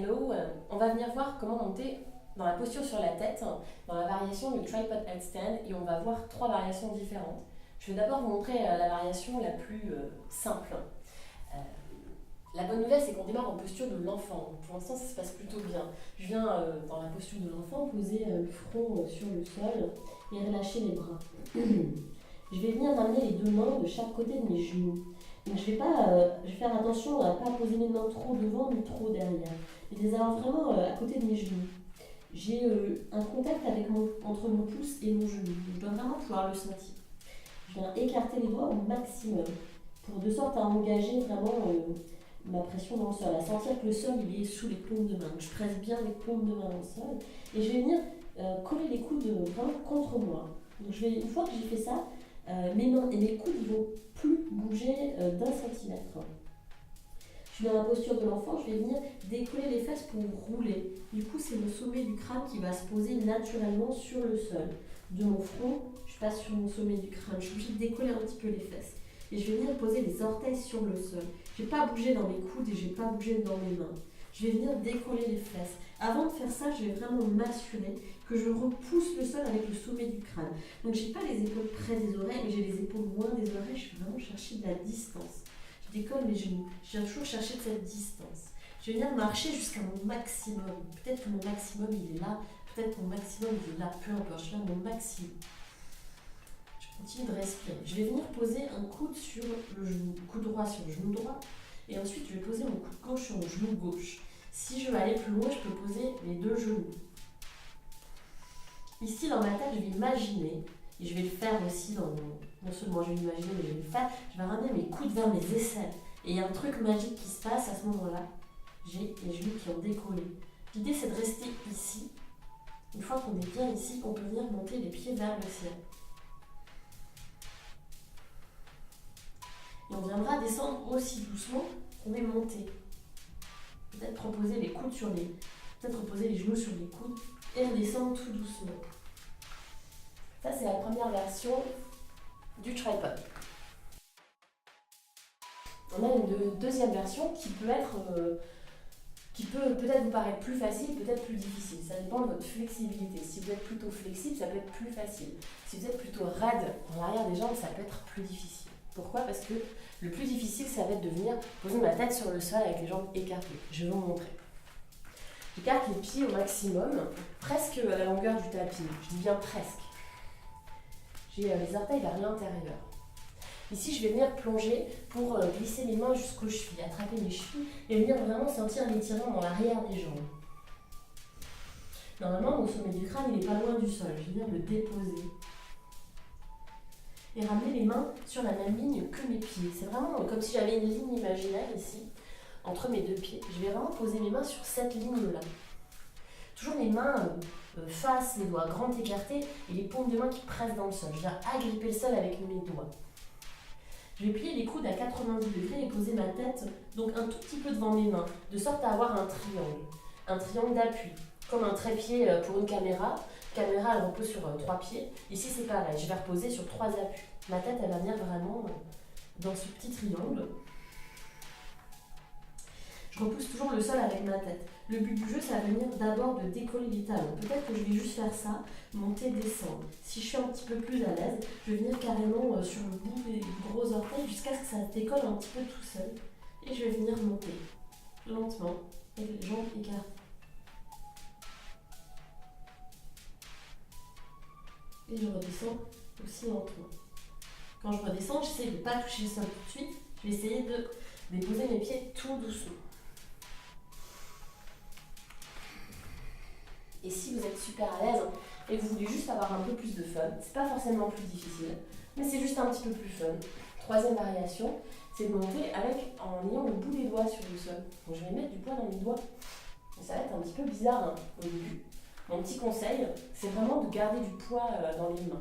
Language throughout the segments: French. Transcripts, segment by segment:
Hello, on va venir voir comment monter dans la posture sur la tête, dans la variation du tripod headstand, et on va voir trois variations différentes. Je vais d'abord vous montrer la variation la plus simple. Euh, la bonne nouvelle, c'est qu'on démarre en posture de l'enfant. Pour l'instant, ça se passe plutôt bien. Je viens dans la posture de l'enfant, poser le front sur le sol et relâcher les bras. Je vais venir amener les deux mains de chaque côté de mes genoux. Donc je vais faire attention à ne pas poser mes mains trop devant ni trop derrière. Et de les avoir vraiment à côté de mes genoux. J'ai un contact entre mon pouce et mon genou. Je dois vraiment pouvoir le sentir. Je viens écarter les doigts au maximum de sorte à engager vraiment ma pression dans le sol, à sentir que le sol il est sous les paumes de main. Donc je presse bien les paumes de main dans le sol et je vais venir coller les coudes vraiment contre moi. Donc une fois que j'ai fait ça, mes mains et mes coudes ne vont plus bouger d'un centimètre. Je suis dans la posture de l'enfant, je vais venir décoller les fesses pour rouler. Du coup, c'est le sommet du crâne qui va se poser naturellement sur le sol. De mon front, je passe sur mon sommet du crâne. Je suis obligée de décoller un petit peu les fesses. Et je vais venir poser les orteils sur le sol. Je ne vais pas bouger dans mes coudes et je ne vais pas bouger dans mes mains. Je vais venir décoller les fesses. Avant de faire ça, je vais vraiment m'assurer que je repousse le sol avec le sommet du crâne. Donc je n'ai pas les épaules près des oreilles, mais j'ai les épaules loin des oreilles. Je vais vraiment chercher de la distance. Je décolle mes genoux. Je viens toujours chercher de cette distance. Je vais venir marcher jusqu'à mon maximum. Peut-être que mon maximum il est là, peut-être que mon maximum il est là, peu importe. Je viens à mon maximum. Je continue de respirer. Je vais venir poser un coude sur le genou, coude droit sur le genou droit. Et ensuite, je vais poser mon coude gauche sur mon genou gauche. Si je veux aller plus loin, je peux poser les deux genoux. Ici, dans ma tête, je vais imaginer, et je vais le faire aussi non seulement je vais l'imaginer, mais je vais le faire, je vais ramener mes coudes vers mes aisselles. Et il y a un truc magique qui se passe à ce moment-là. J'ai les genoux qui ont décollé. L'idée, c'est de rester ici. Une fois qu'on est bien ici, on peut venir monter les pieds vers le ciel. Et on viendra descendre aussi doucement qu'on est monté. Peut-être reposer les coudes peut-être reposer les genoux sur les coudes et redescendre tout doucement. Ça, c'est la première version du tripod. On a une deuxième version qui peut peut-être vous paraître plus facile, peut-être plus difficile. Ça dépend de votre flexibilité. Si vous êtes plutôt flexible, ça peut être plus facile. Si vous êtes plutôt raide dans l'arrière des jambes, ça peut être plus difficile. Pourquoi ? Parce que le plus difficile, ça va être de venir poser ma tête sur le sol avec les jambes écartées. Je vais vous montrer. J'écarte les pieds au maximum, presque à la longueur du tapis. Je dis bien presque. J'ai les orteils vers l'intérieur. Ici, je vais venir plonger pour glisser les mains jusqu'aux chevilles, attraper mes chevilles et venir vraiment sentir l'étirement dans l'arrière des jambes. Normalement, mon sommet du crâne, il n'est pas loin du sol. Je vais venir le déposer. Et ramener les mains sur la même ligne que mes pieds. C'est vraiment comme si j'avais une ligne imaginaire ici, entre mes deux pieds. Je vais vraiment poser mes mains sur cette ligne-là. Toujours les mains face, les doigts grands écartés et les paumes de main qui pressent dans le sol. Je viens agripper le sol avec mes doigts. Je vais plier les coudes à 90 degrés et poser ma tête donc un tout petit peu devant mes mains, de sorte à avoir un triangle d'appui, comme un trépied pour une caméra. La caméra, elle repose sur 3 pieds. Ici, c'est pareil, je vais reposer sur 3 appuis. Ma tête, elle va venir vraiment dans ce petit triangle. Je repousse toujours le sol avec ma tête. Le but du jeu, ça va venir d'abord de décoller les talons. Peut-être que je vais juste faire ça, monter, descendre. Si je suis un petit peu plus à l'aise, je vais venir carrément sur le bout des gros orteils jusqu'à ce que ça décolle un petit peu tout seul. Et je vais venir monter lentement avec les jambes écartées. Et je redescends aussi lentement. Quand je redescends, j'essaie de ne pas toucher le sol tout de suite. Je vais essayer de déposer mes pieds tout doucement. Et si vous êtes super à l'aise et que vous voulez juste avoir un peu plus de fun, c'est pas forcément plus difficile, mais c'est juste un petit peu plus fun. Troisième variation, c'est de monter en ayant le bout des doigts sur le sol. Donc je vais mettre du poids dans mes doigts. Et ça va être un petit peu bizarre au début. Mon petit conseil, c'est vraiment de garder du poids dans les mains.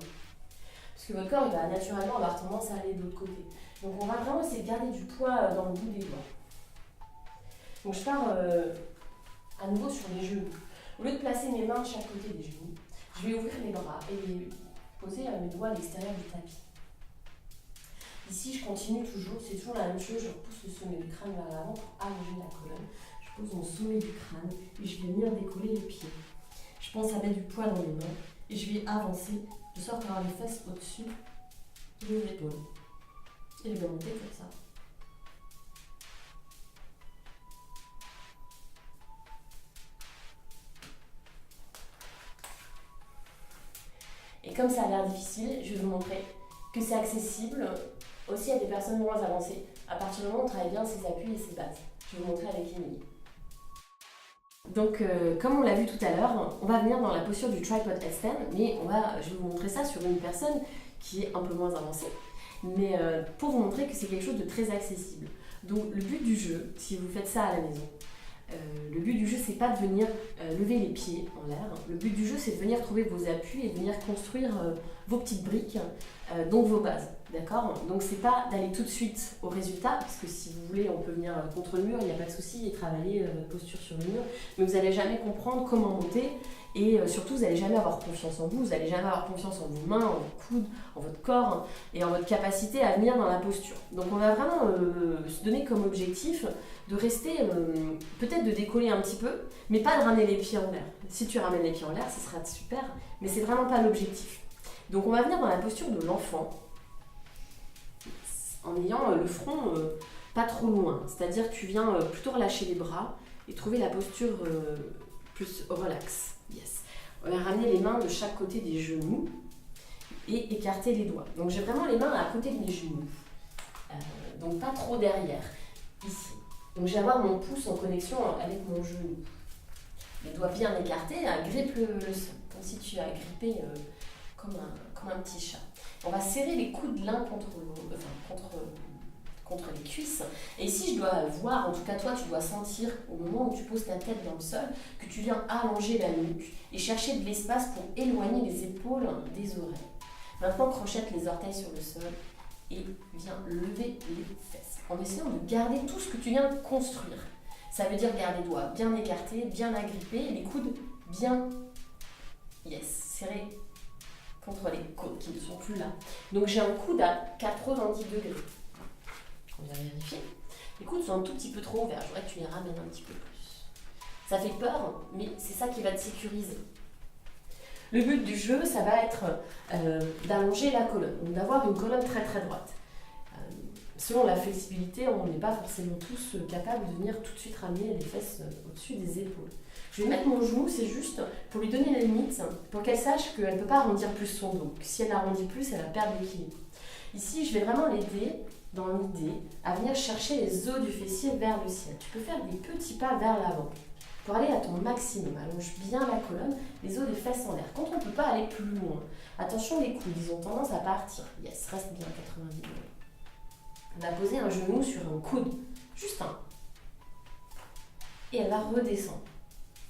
Parce que votre corps, il va naturellement avoir tendance à aller de l'autre côté. Donc on va vraiment essayer de garder du poids dans le bout des doigts. Donc je pars à nouveau sur les genoux. Au lieu de placer mes mains de chaque côté des genoux, je vais ouvrir les bras et poser mes doigts à l'extérieur du tapis. Ici, je continue toujours, c'est toujours la même chose, je repousse le sommet du crâne vers l'avant pour allonger la colonne. Je pose mon sommet du crâne et je vais venir décoller les pieds. Je pense à mettre du poids dans les mains et je vais avancer de sorte à avoir les fesses au-dessus des épaules. Et je vais monter comme ça. Et comme ça a l'air difficile, je vais vous montrer que c'est accessible aussi à des personnes moins avancées, à partir du moment où on travaille bien ses appuis et ses bases. Je vais vous montrer avec Émilie. Donc, comme on l'a vu tout à l'heure, on va venir dans la posture du tripod headstand, mais je vais vous montrer ça sur une personne qui est un peu moins avancée, mais pour vous montrer que c'est quelque chose de très accessible. Donc, le but du jeu, si vous faites ça à la maison, le but du jeu, c'est pas de venir lever les pieds en l'air. Le but du jeu, c'est de venir trouver vos appuis et de venir construire vos petites briques, donc vos bases. D'accord? Donc, c'est pas d'aller tout de suite au résultat, parce que si vous voulez, on peut venir contre le mur, il n'y a pas de souci, et travailler votre posture sur le mur, mais vous n'allez jamais comprendre comment monter. Et surtout, vous n'allez jamais avoir confiance en vous, vous n'allez jamais avoir confiance en vos mains, en vos coudes, en votre corps et en votre capacité à venir dans la posture. Donc on va vraiment se donner comme objectif de rester, peut-être de décoller un petit peu, mais pas de ramener les pieds en l'air. Si tu ramènes les pieds en l'air, ce sera super, mais c'est vraiment pas l'objectif. Donc on va venir dans la posture de l'enfant, en ayant le front pas trop loin. C'est-à-dire que tu viens plutôt relâcher les bras et trouver la posture plus relax. Yes. On va ramener les mains de chaque côté des genoux et écarter les doigts. Donc j'ai vraiment les mains à côté de mes genoux. Donc pas trop derrière, ici. Donc je vais avoir mon pouce en connexion avec mon genou. Les doigts bien écartés, grippe le sol, comme si tu as grippé comme un petit chat. On va serrer les coudes l'un contre les cuisses. Et ici, je dois voir, en tout cas toi, tu dois sentir au moment où tu poses ta tête dans le sol, que tu viens allonger la nuque et chercher de l'espace pour éloigner les épaules des oreilles. Maintenant, crochette les orteils sur le sol et viens lever les fesses en essayant de garder tout ce que tu viens de construire. Ça veut dire garder les doigts bien écartés, bien agrippés, les coudes bien serrés contre les côtes qui ne sont plus là. Donc j'ai un coude à 90 degrés. On va vérifier. Les coudes sont un tout petit peu trop ouverts. Je voudrais que tu les ramènes un petit peu plus. Ça fait peur, mais c'est ça qui va te sécuriser. Le but du jeu, ça va être d'allonger la colonne, donc d'avoir une colonne très très droite. Selon la flexibilité, on n'est pas forcément tous capables de venir tout de suite ramener les fesses au-dessus des épaules. Je vais mettre mon genou, c'est juste pour lui donner la limite, pour qu'elle sache qu'elle ne peut pas arrondir plus son dos. Si elle arrondit plus, elle va perdre l'équilibre. Ici, je vais vraiment l'aider, dans l'idée, à venir chercher les os du fessier vers le ciel. Tu peux faire des petits pas vers l'avant pour aller à ton maximum. Allonge bien la colonne, les os des fesses en l'air. Quand on ne peut pas aller plus loin, attention les coudes, ils ont tendance à partir. Yes, reste bien 90 degrés. On va poser un genou sur un coude, juste un. Et elle va redescendre.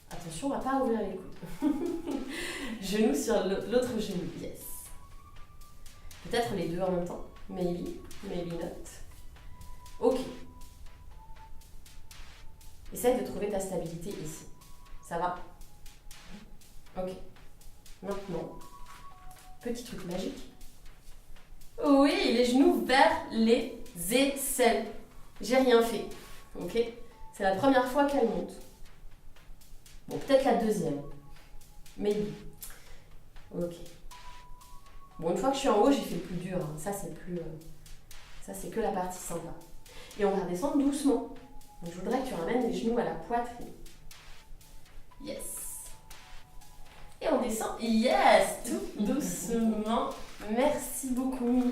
Attention, on ne va pas ouvrir les coudes. Genou sur l'autre genou, yes. Peut-être les deux en même temps. Maybe not. Ok. Essaye de trouver ta stabilité ici. Ça va? Ok. Maintenant, petit truc magique. Oui, les genoux vers les aisselles. J'ai rien fait. Ok? C'est la première fois qu'elle monte. Bon, peut-être la deuxième. Maybe. Ok. Bon, une fois que je suis en haut, j'ai fait le plus dur. Hein. Ça, c'est que la partie sympa. Et on va redescendre doucement. Donc, je voudrais que tu ramènes les genoux à la poitrine. Yes. Et on descend. Yes. Tout doucement. Merci beaucoup.